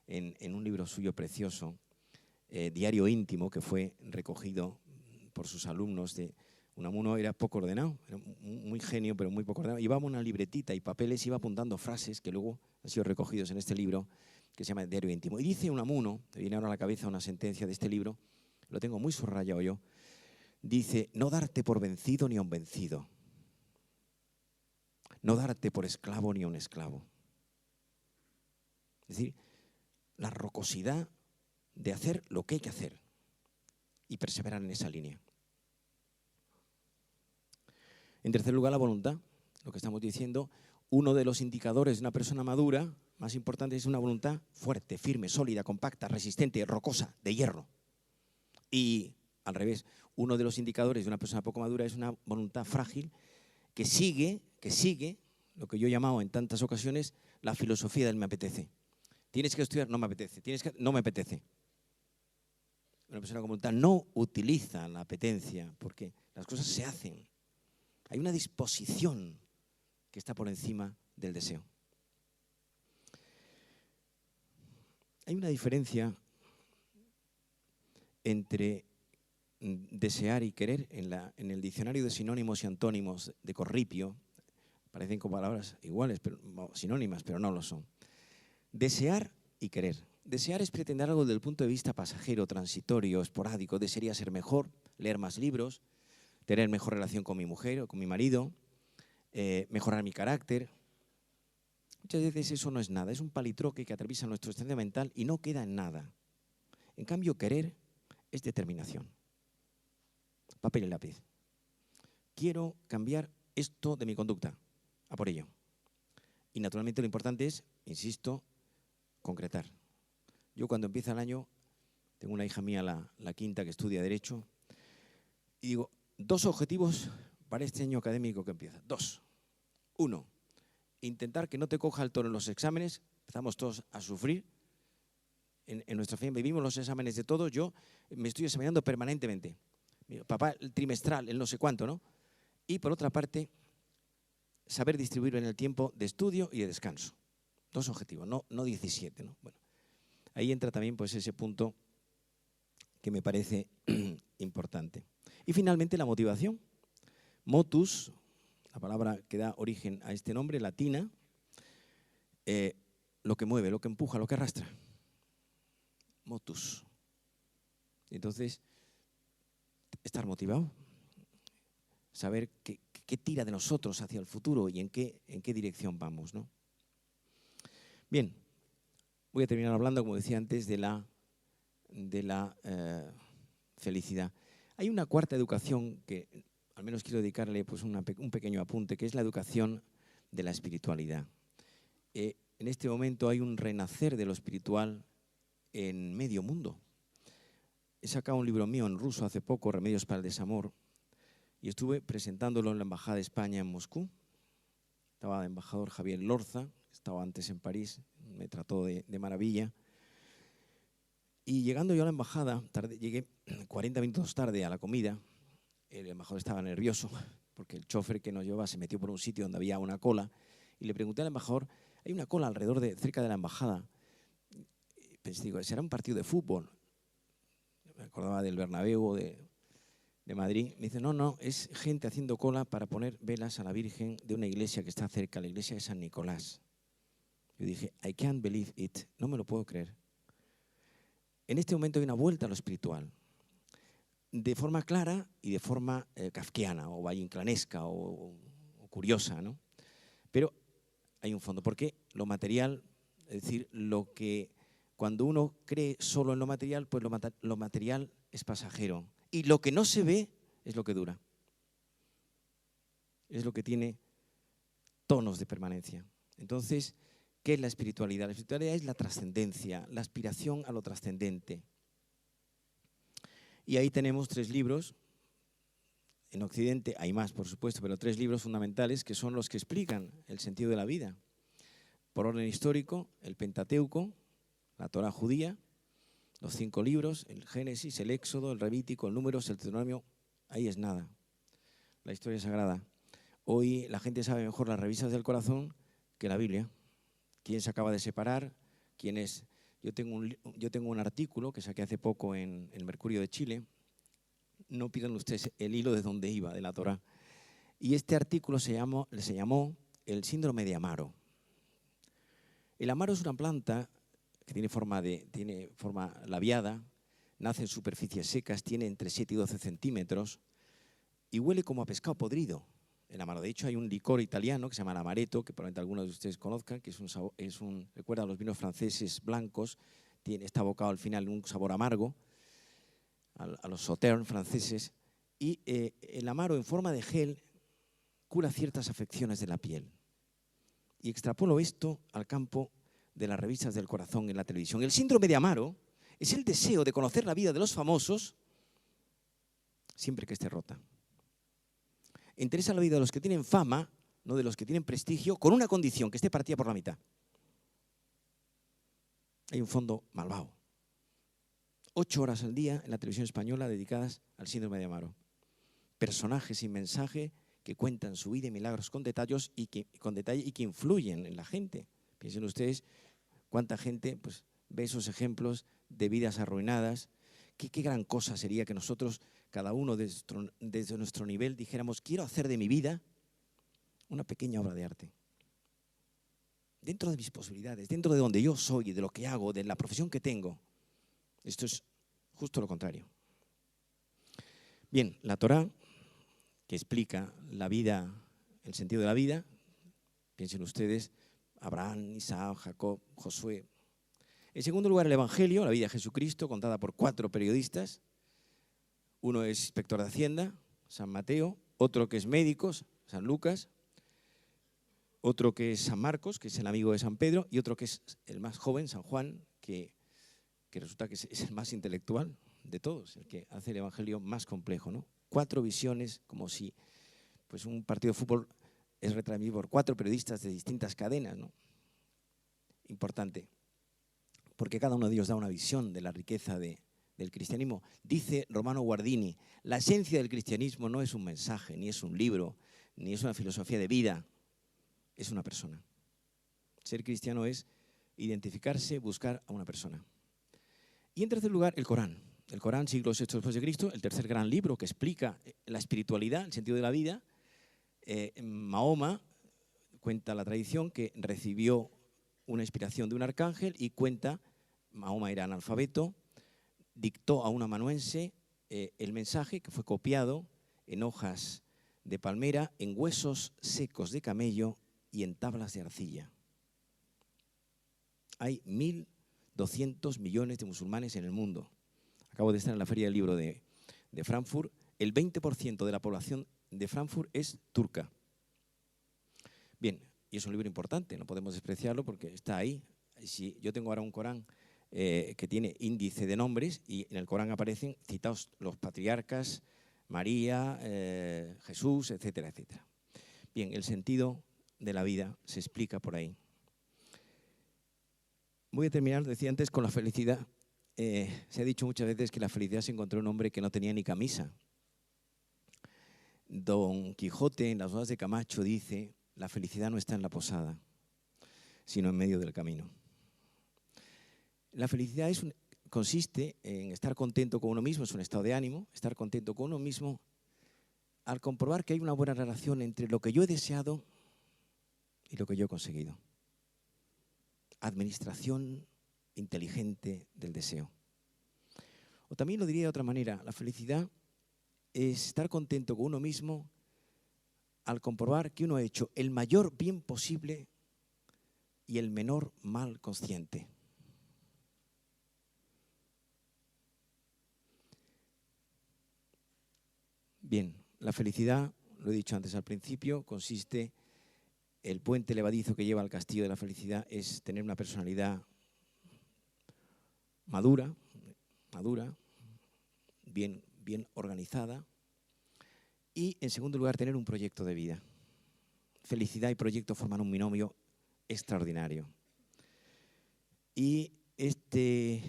Speaker 1: en un libro suyo precioso, Diario íntimo, que fue recogido por sus alumnos. Unamuno era poco ordenado, era muy genio, pero muy poco ordenado. Llevaba una libretita y papeles, iba apuntando frases que luego han sido recogidos en este libro, que se llama Diario íntimo. Y dice Unamuno, me viene ahora a la cabeza una sentencia de este libro, lo tengo muy subrayado yo, dice, no darte por vencido ni a un vencido. No darte por esclavo ni a un esclavo. Es decir, la rocosidad de hacer lo que hay que hacer y perseverar en esa línea. En tercer lugar, la voluntad. Lo que estamos diciendo, uno de los indicadores de una persona madura más importante es una voluntad fuerte, firme, sólida, compacta, resistente, rocosa, de hierro. Y al revés, uno de los indicadores de una persona poco madura es una voluntad frágil que sigue lo que yo he llamado en tantas ocasiones la filosofía del me apetece. Tienes que estudiar, no me apetece. No me apetece. Una persona con voluntad no utiliza la apetencia porque las cosas se hacen. Hay una disposición que está por encima del deseo. Hay una diferencia entre desear y querer en el diccionario de sinónimos y antónimos de Corripio. Parecen como palabras iguales, pero sinónimas, pero no lo son. Desear y querer. Desear es pretender algo desde el punto de vista pasajero, transitorio, esporádico. Desearía ser mejor, leer más libros, tener mejor relación con mi mujer o con mi marido, mejorar mi carácter. Muchas veces eso no es nada, es un palitroque que atraviesa nuestro estado mental y no queda en nada. En cambio, querer es determinación. Papel y lápiz. Quiero cambiar esto de mi conducta, a por ello. Y naturalmente lo importante es, insisto, concretar. Yo cuando empieza el año, tengo una hija mía, la quinta, que estudia Derecho, y digo, 2 objetivos para este año académico que empieza. 2. 1, intentar que no te coja el toro en los exámenes. Empezamos todos a sufrir. En nuestra familia vivimos los exámenes de todos. Yo me estoy examinando permanentemente. Mi papá, el trimestral, el no sé cuánto, ¿no? Y por otra parte, saber distribuirlo en el tiempo de estudio y de descanso. 2 objetivos, no 17, ¿no? Bueno, ahí entra también pues ese punto que me parece importante. Y finalmente la motivación. Motus, la palabra que da origen a este nombre, latina, lo que mueve, lo que empuja, lo que arrastra. Motus. Entonces, estar motivado, saber qué tira de nosotros hacia el futuro y en qué dirección vamos, ¿no? Bien, voy a terminar hablando, como decía antes, de la felicidad. Hay una cuarta educación que al menos quiero dedicarle pues, un pequeño apunte, que es la educación de la espiritualidad. En este momento hay un renacer de lo espiritual en medio mundo. He sacado un libro mío en ruso hace poco, Remedios para el desamor, y estuve presentándolo en la Embajada de España en Moscú. Estaba el embajador Javier Lorza, que estaba antes en París, me trató de maravilla. Y llegando yo a la embajada, llegué 40 minutos tarde a la comida. El embajador estaba nervioso porque el chofer que nos llevaba se metió por un sitio donde había una cola y le pregunté al embajador, hay una cola cerca de la embajada. Pues digo, ¿será un partido de fútbol? Me acordaba del Bernabéu de Madrid. Me dice, no, es gente haciendo cola para poner velas a la Virgen de una iglesia que está cerca, la iglesia de San Nicolás. Yo dije, I can't believe it, no me lo puedo creer. En este momento hay una vuelta a lo espiritual, de forma clara y de forma kafkiana o vallinclanesca o curiosa, ¿no? Pero hay un fondo, porque lo material, es decir, cuando uno cree solo en lo material, pues lo material es pasajero. Y lo que no se ve es lo que dura. Es lo que tiene tonos de permanencia. Entonces, ¿qué es la espiritualidad? La espiritualidad es la trascendencia, la aspiración a lo trascendente. Y ahí tenemos 3 libros. En Occidente hay más, por supuesto, pero 3 libros fundamentales que son los que explican el sentido de la vida. Por orden histórico, el Pentateuco, la Torá judía, los 5 libros, el Génesis, el Éxodo, el Levítico, el Números, el Deuteronomio, ahí es nada. La historia sagrada. Hoy la gente sabe mejor las revistas del corazón que la Biblia. ¿Quién se acaba de separar? ¿Quién es? Yo tengo un artículo que saqué hace poco en el Mercurio de Chile. No pidan ustedes el hilo de dónde iba, de la Torá. Y este artículo se llamó el síndrome de Amaro. El amaro es una planta que tiene forma labiada, nace en superficies secas, tiene entre 7 y 12 centímetros y huele como a pescado podrido. El amaro. De hecho, hay un licor italiano que se llama el amaretto, que probablemente algunos de ustedes conozcan, que recuerda a los vinos franceses blancos, está abocado al final en un sabor amargo, a los sauternes franceses. Y el amaro en forma de gel cura ciertas afecciones de la piel. Y extrapolo esto al campo de las revistas del corazón en la televisión. El síndrome de Amaro es el deseo de conocer la vida de los famosos siempre que esté rota. Interesa la vida de los que tienen fama, no de los que tienen prestigio, con una condición, que esté partida por la mitad. Hay un fondo malvado. 8 horas al día en la televisión española dedicadas al síndrome de Amaro. Personajes sin mensaje que cuentan su vida y milagros con detalles y que influyen en la gente. Piensen ustedes cuánta gente pues, ve esos ejemplos de vidas arruinadas. Qué gran cosa sería que nosotros, cada uno desde nuestro nivel, dijéramos, quiero hacer de mi vida una pequeña obra de arte. Dentro de mis posibilidades, dentro de donde yo soy, de lo que hago, de la profesión que tengo. Esto es justo lo contrario. Bien, la Torá, que explica la vida, el sentido de la vida, piensen ustedes, Abraham, Isaac, Jacob, Josué. En segundo lugar, el Evangelio, la vida de Jesucristo, contada por 4 periodistas. Uno es inspector de Hacienda, San Mateo, otro que es médico, San Lucas, otro que es San Marcos, que es el amigo de San Pedro, y otro que es el más joven, San Juan, que resulta que es el más intelectual de todos, el que hace el Evangelio más complejo, ¿no? 4 visiones, como si pues, un partido de fútbol es retransmitido por 4 periodistas de distintas cadenas, ¿no? Importante, porque cada uno de ellos da una visión de la riqueza del cristianismo. Dice Romano Guardini, la esencia del cristianismo no es un mensaje, ni es un libro, ni es una filosofía de vida, es una persona. Ser cristiano es identificarse, buscar a una persona. Y en tercer lugar, el Corán. El Corán, siglos VI después de Cristo, el tercer gran libro que explica la espiritualidad, el sentido de la vida. Mahoma, cuenta la tradición, que recibió una inspiración de un arcángel y cuenta, Mahoma era analfabeto, dictó a un amanuense el mensaje que fue copiado en hojas de palmera, en huesos secos de camello y en tablas de arcilla. Hay 1.200 millones de musulmanes en el mundo. Acabo de estar en la Feria del Libro de Frankfurt. El 20% de la población de Frankfurt es turca. Bien, y es un libro importante, no podemos despreciarlo porque está ahí. Si yo tengo ahora un Corán que tiene índice de nombres y en el Corán aparecen citados los patriarcas, María, Jesús, etcétera, etcétera. Bien, el sentido de la vida se explica por ahí. Voy a terminar, decía antes, con la felicidad. Se ha dicho muchas veces que la felicidad se encontró en un hombre que no tenía ni camisa. Don Quijote, en las Odas de Camacho, dice, la felicidad no está en la posada, sino en medio del camino. La felicidad consiste en estar contento con uno mismo, es un estado de ánimo, estar contento con uno mismo al comprobar que hay una buena relación entre lo que yo he deseado y lo que yo he conseguido. Administración inteligente del deseo. O también lo diría de otra manera, la felicidad es estar contento con uno mismo al comprobar que uno ha hecho el mayor bien posible y el menor mal consciente. Bien, la felicidad, lo he dicho antes al principio, consiste, el puente levadizo que lleva al castillo de la felicidad es tener una personalidad madura, bien organizada y, en segundo lugar, tener un proyecto de vida. Felicidad y proyecto forman un binomio extraordinario. Y este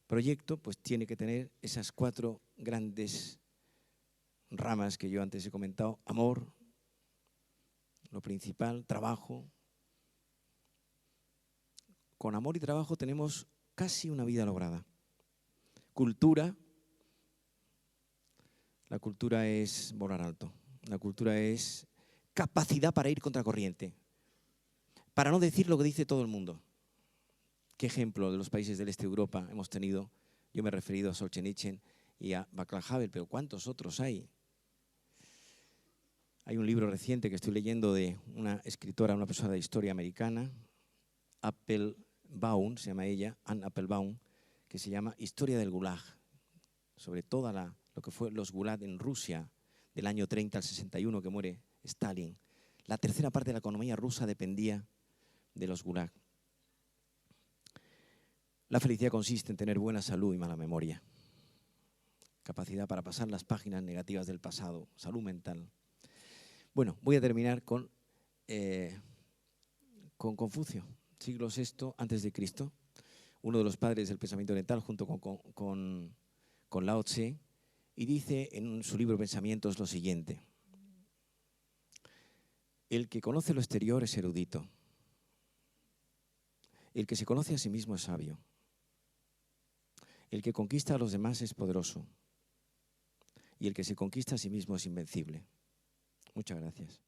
Speaker 1: proyecto pues, tiene que tener esas 4 grandes ramas que yo antes he comentado: amor, lo principal, trabajo. Con amor y trabajo tenemos casi una vida lograda. Cultura. La cultura es volar alto. La cultura es capacidad para ir contracorriente. Para no decir lo que dice todo el mundo. ¿Qué ejemplo de los países del este de Europa hemos tenido? Yo me he referido a Solzhenitsyn y a Václav Havel, pero ¿cuántos otros hay? Hay un libro reciente que estoy leyendo de una escritora, una persona de historia americana, Applebaum, se llama ella, Anne Applebaum, que se llama Historia del Gulag, sobre toda lo que fue los Gulag en Rusia, del año 30 al 61, que muere Stalin. La tercera parte de la economía rusa dependía de los Gulag. La felicidad consiste en tener buena salud y mala memoria. Capacidad para pasar las páginas negativas del pasado, salud mental. Bueno, voy a terminar con Confucio, siglo VI a.C., uno de los padres del pensamiento oriental, junto con Lao Tse, y dice en su libro Pensamientos lo siguiente: el que conoce lo exterior es erudito, el que se conoce a sí mismo es sabio, el que conquista a los demás es poderoso, y el que se conquista a sí mismo es invencible. Muchas gracias.